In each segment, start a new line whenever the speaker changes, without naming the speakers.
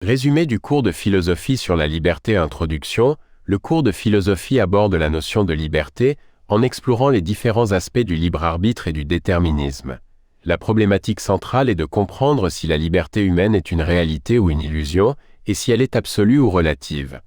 Résumé du cours de philosophie sur la liberté introduction, le cours de philosophie aborde la notion de liberté en explorant les différents aspects du libre arbitre et du déterminisme. La problématique centrale est de comprendre si la liberté humaine est une réalité ou une illusion, et si elle est absolue ou relative.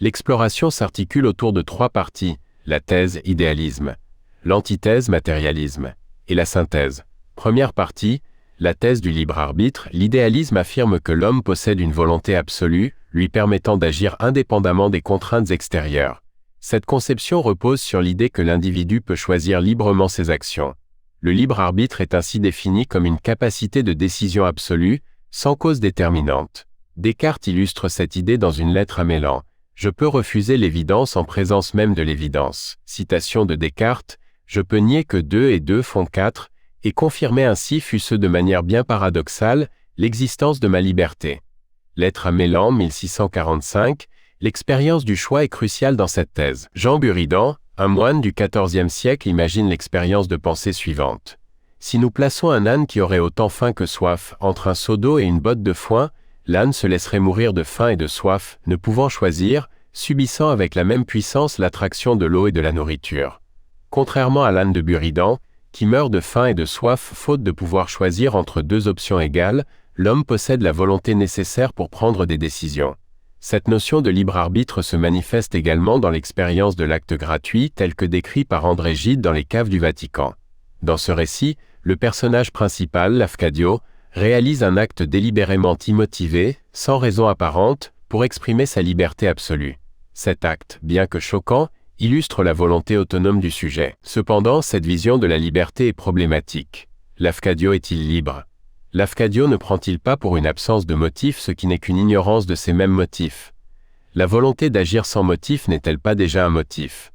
L'exploration s'articule autour de trois parties, la thèse idéalisme, l'antithèse matérialisme, et la synthèse. Première partie, la thèse du libre arbitre, l'idéalisme affirme que l'homme possède une volonté absolue, lui permettant d'agir indépendamment des contraintes extérieures. Cette conception repose sur l'idée que l'individu peut choisir librement ses actions. Le libre arbitre est ainsi défini comme une capacité de décision absolue, sans cause déterminante. Descartes illustre cette idée dans une lettre à Mélan. « Je peux refuser l'évidence en présence même de l'évidence ». Citation de Descartes, « Je peux nier que 2 et 2 font 4, et confirmer ainsi, fût-ce de manière bien paradoxale, l'existence de ma liberté. » Lettre à Mélan, 1645, l'expérience du choix est cruciale dans cette thèse. Jean Buridan, un moine du XIVe siècle, imagine l'expérience de pensée suivante. Si nous plaçons un âne qui aurait autant faim que soif entre un seau d'eau et une botte de foin, l'âne se laisserait mourir de faim et de soif, ne pouvant choisir, subissant avec la même puissance l'attraction de l'eau et de la nourriture. Contrairement à l'âne de Buridan, qui meurt de faim et de soif faute de pouvoir choisir entre deux options égales, l'homme possède la volonté nécessaire pour prendre des décisions. Cette notion de libre arbitre se manifeste également dans l'expérience de l'acte gratuit tel que décrit par André Gide dans les caves du Vatican. Dans ce récit, le personnage principal, Lafcadio, réalise un acte délibérément immotivé, sans raison apparente, pour exprimer sa liberté absolue. Cet acte, bien que choquant, illustre la volonté autonome du sujet. Cependant, cette vision de la liberté est problématique. Lafcadio est-il libre? Lafcadio ne prend-il pas pour une absence de motif ce qui n'est qu'une ignorance de ces mêmes motifs? La volonté d'agir sans motif n'est-elle pas déjà un motif?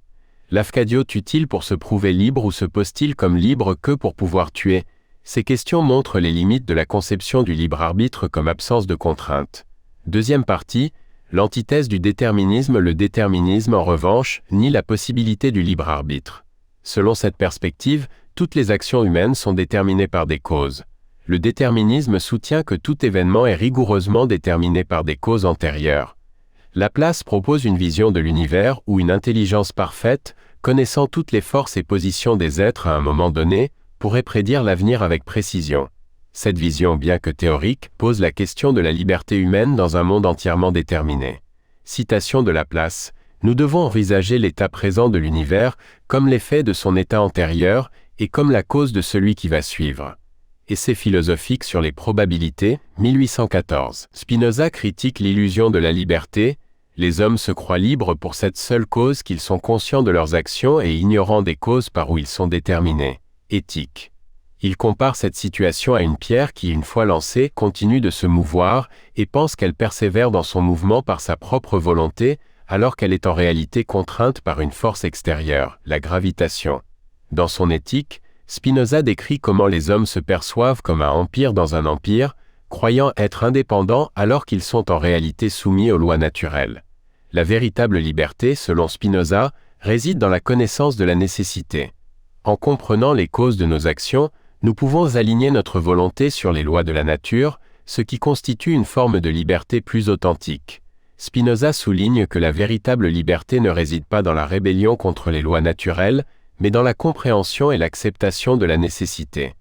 Lafcadio tue-t-il pour se prouver libre ou se pose-t-il comme libre que pour pouvoir tuer? Ces questions montrent les limites de la conception du libre arbitre comme absence de contrainte. Deuxième partie, l'antithèse du déterminisme. Le déterminisme, en revanche, nie la possibilité du libre arbitre. Selon cette perspective, toutes les actions humaines sont déterminées par des causes. Le déterminisme soutient que tout événement est rigoureusement déterminé par des causes antérieures. Laplace propose une vision de l'univers où une intelligence parfaite, connaissant toutes les forces et positions des êtres à un moment donné, pourrait prédire l'avenir avec précision. Cette vision, bien que théorique, pose la question de la liberté humaine dans un monde entièrement déterminé. Citation de Laplace, « Nous devons envisager l'état présent de l'univers comme l'effet de son état antérieur et comme la cause de celui qui va suivre. » Essai philosophique sur les probabilités, 1814. Spinoza critique l'illusion de la liberté. Les hommes se croient libres pour cette seule cause qu'ils sont conscients de leurs actions et ignorants des causes par où ils sont déterminés. Éthique. Il compare cette situation à une pierre qui, une fois lancée, continue de se mouvoir et pense qu'elle persévère dans son mouvement par sa propre volonté, alors qu'elle est en réalité contrainte par une force extérieure, la gravitation. Dans son Éthique, Spinoza décrit comment les hommes se perçoivent comme un empire dans un empire, croyant être indépendants alors qu'ils sont en réalité soumis aux lois naturelles. La véritable liberté, selon Spinoza, réside dans la connaissance de la nécessité. En comprenant les causes de nos actions, nous pouvons aligner notre volonté sur les lois de la nature, ce qui constitue une forme de liberté plus authentique. Spinoza souligne que la véritable liberté ne réside pas dans la rébellion contre les lois naturelles, mais dans la compréhension et l'acceptation de la nécessité.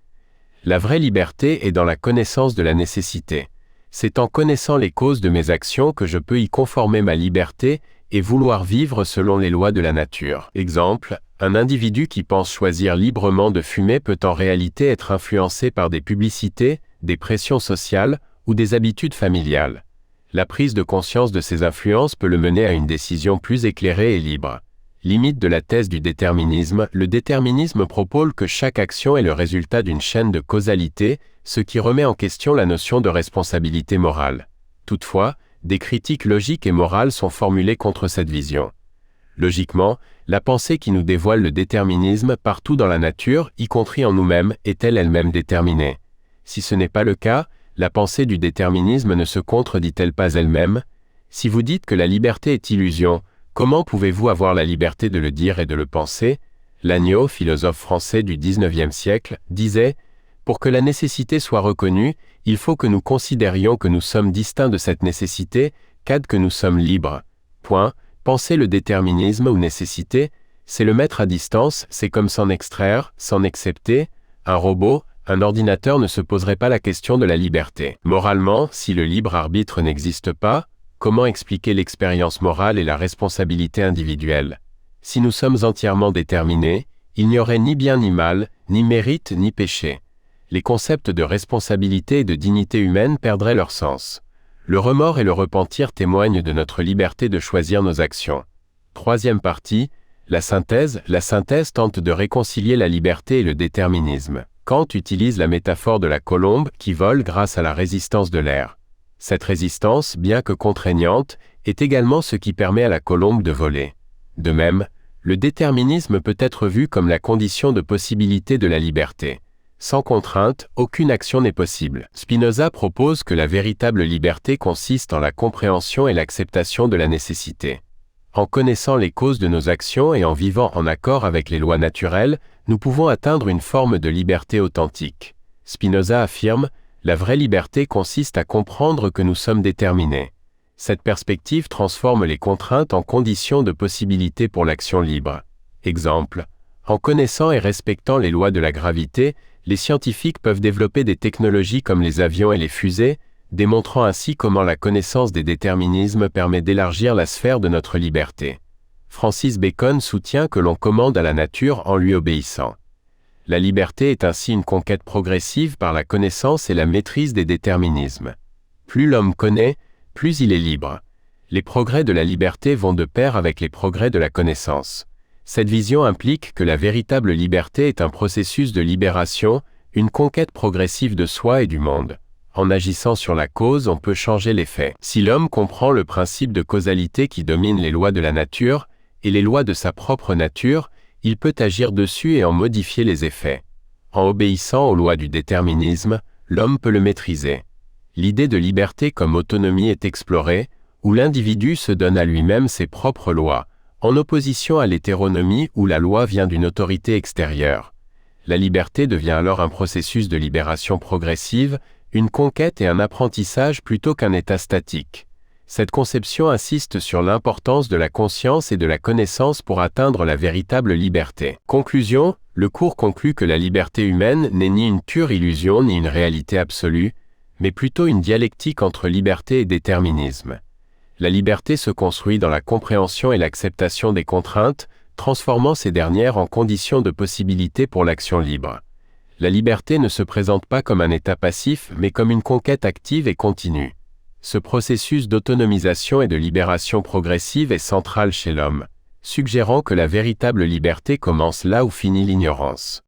La vraie liberté est dans la connaissance de la nécessité. C'est en connaissant les causes de mes actions que je peux y conformer ma liberté et vouloir vivre selon les lois de la nature. Exemple, un individu qui pense choisir librement de fumer peut en réalité être influencé par des publicités, des pressions sociales ou des habitudes familiales. La prise de conscience de ces influences peut le mener à une décision plus éclairée et libre. Limite de la thèse du déterminisme, le déterminisme propose que chaque action est le résultat d'une chaîne de causalité, ce qui remet en question la notion de responsabilité morale. Toutefois, des critiques logiques et morales sont formulées contre cette vision. Logiquement, la pensée qui nous dévoile le déterminisme partout dans la nature, y compris en nous-mêmes, est-elle elle-même déterminée? Si ce n'est pas le cas, la pensée du déterminisme ne se contredit-elle pas elle-même? Si vous dites que la liberté est illusion, comment pouvez-vous avoir la liberté de le dire et de le penser? Lagneau, philosophe français du XIXe siècle, disait « Pour que la nécessité soit reconnue, il faut que nous considérions que nous sommes distincts de cette nécessité, que nous sommes libres. Penser le déterminisme ou nécessité, c'est le mettre à distance, c'est comme s'en extraire, s'en excepter. Un robot, un ordinateur ne se poserait pas la question de la liberté. Moralement, si le libre arbitre n'existe pas, comment expliquer l'expérience morale et la responsabilité individuelle? Si nous sommes entièrement déterminés, il n'y aurait ni bien ni mal, ni mérite ni péché. Les concepts de responsabilité et de dignité humaine perdraient leur sens. Le remords et le repentir témoignent de notre liberté de choisir nos actions. Troisième partie, la synthèse tente de réconcilier la liberté et le déterminisme. Kant utilise la métaphore de la colombe qui vole grâce à la résistance de l'air. Cette résistance, bien que contraignante, est également ce qui permet à la colombe de voler. De même, le déterminisme peut être vu comme la condition de possibilité de la liberté. Sans contrainte, aucune action n'est possible. Spinoza propose que la véritable liberté consiste en la compréhension et l'acceptation de la nécessité. En connaissant les causes de nos actions et en vivant en accord avec les lois naturelles, nous pouvons atteindre une forme de liberté authentique. Spinoza affirme, la vraie liberté consiste à comprendre que nous sommes déterminés. Cette perspective transforme les contraintes en conditions de possibilité pour l'action libre. Exemple, en connaissant et respectant les lois de la gravité, les scientifiques peuvent développer des technologies comme les avions et les fusées, démontrant ainsi comment la connaissance des déterminismes permet d'élargir la sphère de notre liberté. Francis Bacon soutient que l'on commande à la nature en lui obéissant. La liberté est ainsi une conquête progressive par la connaissance et la maîtrise des déterminismes. Plus l'homme connaît, plus il est libre. Les progrès de la liberté vont de pair avec les progrès de la connaissance. Cette vision implique que la véritable liberté est un processus de libération, une conquête progressive de soi et du monde. En agissant sur la cause, on peut changer l'effet. Si l'homme comprend le principe de causalité qui domine les lois de la nature, et les lois de sa propre nature, il peut agir dessus et en modifier les effets. En obéissant aux lois du déterminisme, l'homme peut le maîtriser. L'idée de liberté comme autonomie est explorée, où l'individu se donne à lui-même ses propres lois, en opposition à l'hétéronomie où la loi vient d'une autorité extérieure. La liberté devient alors un processus de libération progressive, une conquête et un apprentissage plutôt qu'un état statique. Cette conception insiste sur l'importance de la conscience et de la connaissance pour atteindre la véritable liberté. Conclusion, le cours conclut que la liberté humaine n'est ni une pure illusion ni une réalité absolue, mais plutôt une dialectique entre liberté et déterminisme. La liberté se construit dans la compréhension et l'acceptation des contraintes, transformant ces dernières en conditions de possibilité pour l'action libre. La liberté ne se présente pas comme un état passif, mais comme une conquête active et continue. Ce processus d'autonomisation et de libération progressive est central chez l'homme, suggérant que la véritable liberté commence là où finit l'ignorance.